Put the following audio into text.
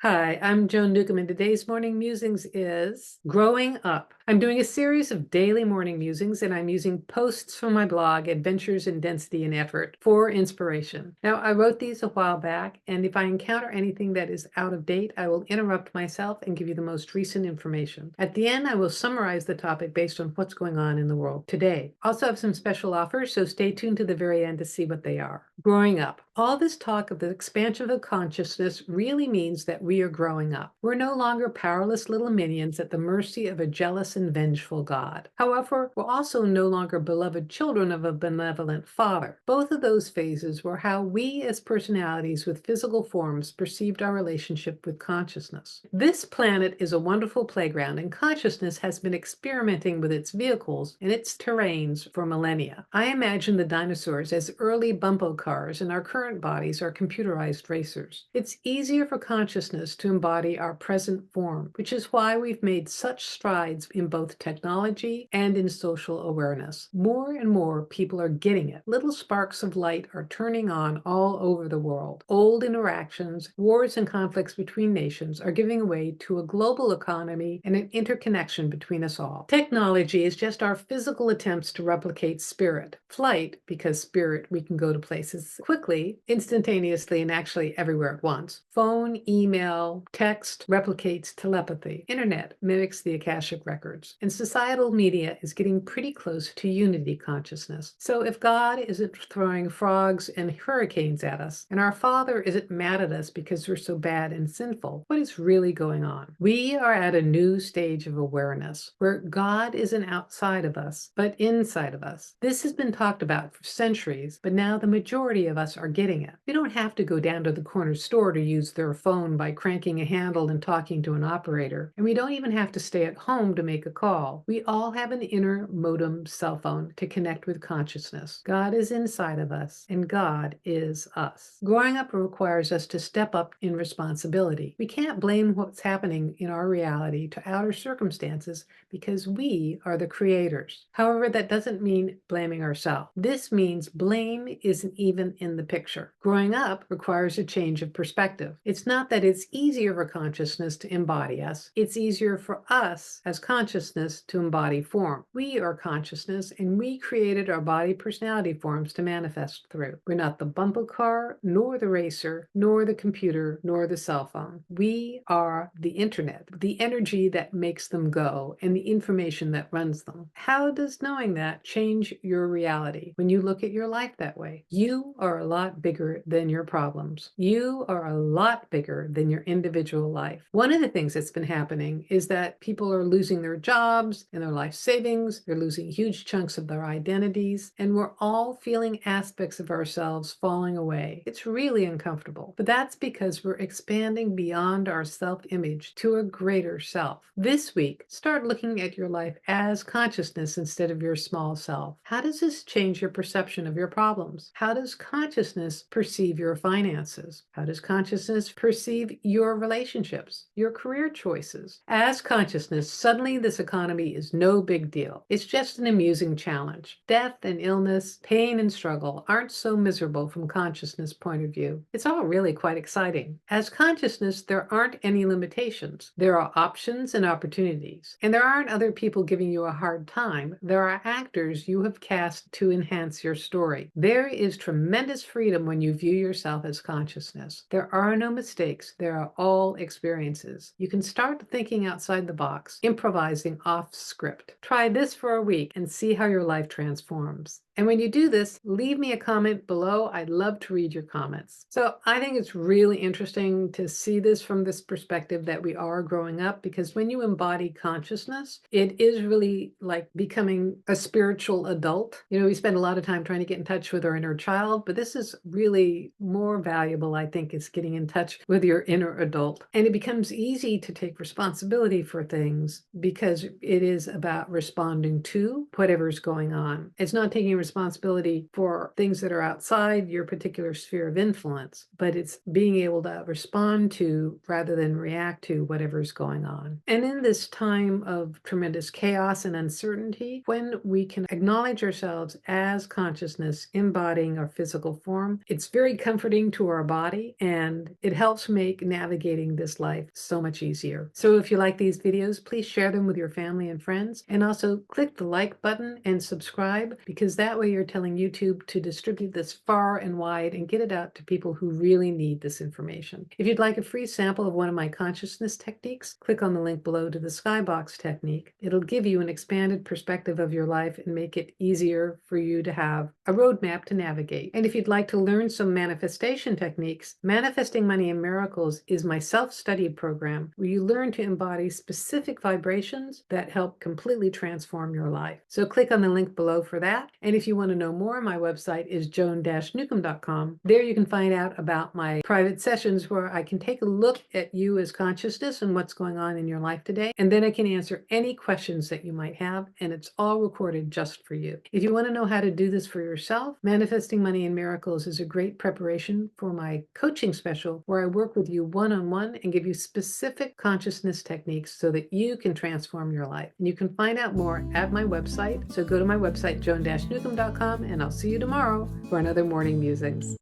Hi, I'm Joan Newcomb, and today's morning musings is growing up. I'm doing a series of daily morning musings, and I'm using posts from my blog, Adventures in Density and Effort, for inspiration. Now, I wrote these a while back, and if I encounter anything that is out of date, I will interrupt myself and give you the most recent information. At the end, I will summarize the topic based on what's going on in the world today. I also have some special offers, so stay tuned to the very end to see what they are. Growing up. All this talk of the expansion of consciousness really means that we are growing up. We're no longer powerless little minions at the mercy of a jealous and vengeful God. However, we're also no longer beloved children of a benevolent Father. Both of those phases were how we as personalities with physical forms perceived our relationship with consciousness. This planet is a wonderful playground, and consciousness has been experimenting with its vehicles and its terrains for millennia. I imagine the dinosaurs as early bumpo cars, and our current bodies are computerized racers. It's easier for consciousness to embody our present form, which is why we've made such strides in both technology and in social awareness. More and more people are getting it. Little sparks of light are turning on all over the world. Old interactions, wars and conflicts between nations are giving way to a global economy and an interconnection between us all. Technology is just our physical attempts to replicate spirit. Flight, because spirit, we can go to places quickly, instantaneously, and actually everywhere at once. Phone, email, text replicates telepathy. Internet mimics the Akashic records. And societal media is getting pretty close to unity consciousness. So if God isn't throwing frogs and hurricanes at us, and our Father isn't mad at us because we're so bad and sinful, what is really going on? We are at a new stage of awareness where God isn't outside of us, but inside of us. This has been talked about for centuries, but now the majority of us are getting it. We don't have to go down to the corner store to use their phone by cranking a handle and talking to an operator. And we don't even have to stay at home to make a call. We all have an inner modem cell phone to connect with consciousness. God is inside of us, and God is us. Growing up requires us to step up in responsibility. We can't blame what's happening in our reality to outer circumstances because we are the creators. However, that doesn't mean blaming ourselves. This means blame isn't even in the picture. Growing up requires a change of perspective. It's not that it's easier for consciousness to embody us. It's easier for us as consciousness to embody form. We are consciousness, and we created our body personality forms to manifest through. We're not the bumper car, nor the racer, nor the computer, nor the cell phone. We are the internet, the energy that makes them go, and the information that runs them. How does knowing that change your reality when you look at your life that way? You are a lot bigger than your problems. You are a lot bigger than your individual life. One of the things that's been happening is that people are losing their jobs and their life savings. They're losing huge chunks of their identities, and we're all feeling aspects of ourselves falling away. It's really uncomfortable, but that's because we're expanding beyond our self-image to a greater self. This week, start looking at your life as consciousness instead of your small self. How does this change your perception of your problems? How does consciousness perceive your finances? How does consciousness perceive your relationships, your career choices? As consciousness, suddenly this economy is no big deal. It's just an amusing challenge. Death and illness, pain and struggle aren't so miserable from consciousness point of view. It's all really quite exciting. As consciousness, there aren't any limitations. There are options and opportunities. And there aren't other people giving you a hard time. There are actors you have cast to enhance your story. There is tremendous freedom when you view yourself as consciousness. There are no mistakes. There are all experiences. You can start thinking outside the box, improvising off script. Try this for a week and see how your life transforms. And when you do this, leave me a comment below. I'd love to read your comments. So I think it's really interesting to see this from this perspective that we are growing up, because when you embody consciousness, it is really like becoming a spiritual adult. You know, we spend a lot of time trying to get in touch with our inner child, but this is really more valuable, I think, is getting in touch with your inner adult. And it becomes easy to take responsibility for things because it is about responding to whatever's going on. It's not taking responsibility for things that are outside your particular sphere of influence, but it's being able to respond to rather than react to whatever's going on. And in this time of tremendous chaos and uncertainty, when we can acknowledge ourselves as consciousness embodying our physical form, it's very comforting to our body, and it helps make navigating this life so much easier. So if you like these videos, please share them with your family and friends, and also click the like button and subscribe, because that way you're telling YouTube to distribute this far and wide and get it out to people who really need this information. If you'd like a free sample of one of my consciousness techniques, click on the link below to the skybox technique. It'll give you an expanded perspective of your life and make it easier for you to have a roadmap to navigate. And if you'd like to learn some manifestation techniques, Manifesting Money and Miracles is my self-study program where you learn to embody specific vibrations that help completely transform your life. So click on the link below for that. And if you want to know more, my website is joan-newcomb.com. There you can find out about my private sessions where I can take a look at you as consciousness and what's going on in your life today. And then I can answer any questions that you might have, and it's all recorded just for you. If you want to know how to do this for yourself, Manifesting Money and Miracles is a great preparation for my coaching special where I work with you one-on-one and give you specific consciousness techniques so that you can transform your life. And you can find out more at my website. So go to my website, joan-newcomb.com, and I'll see you tomorrow for another Morning Musings.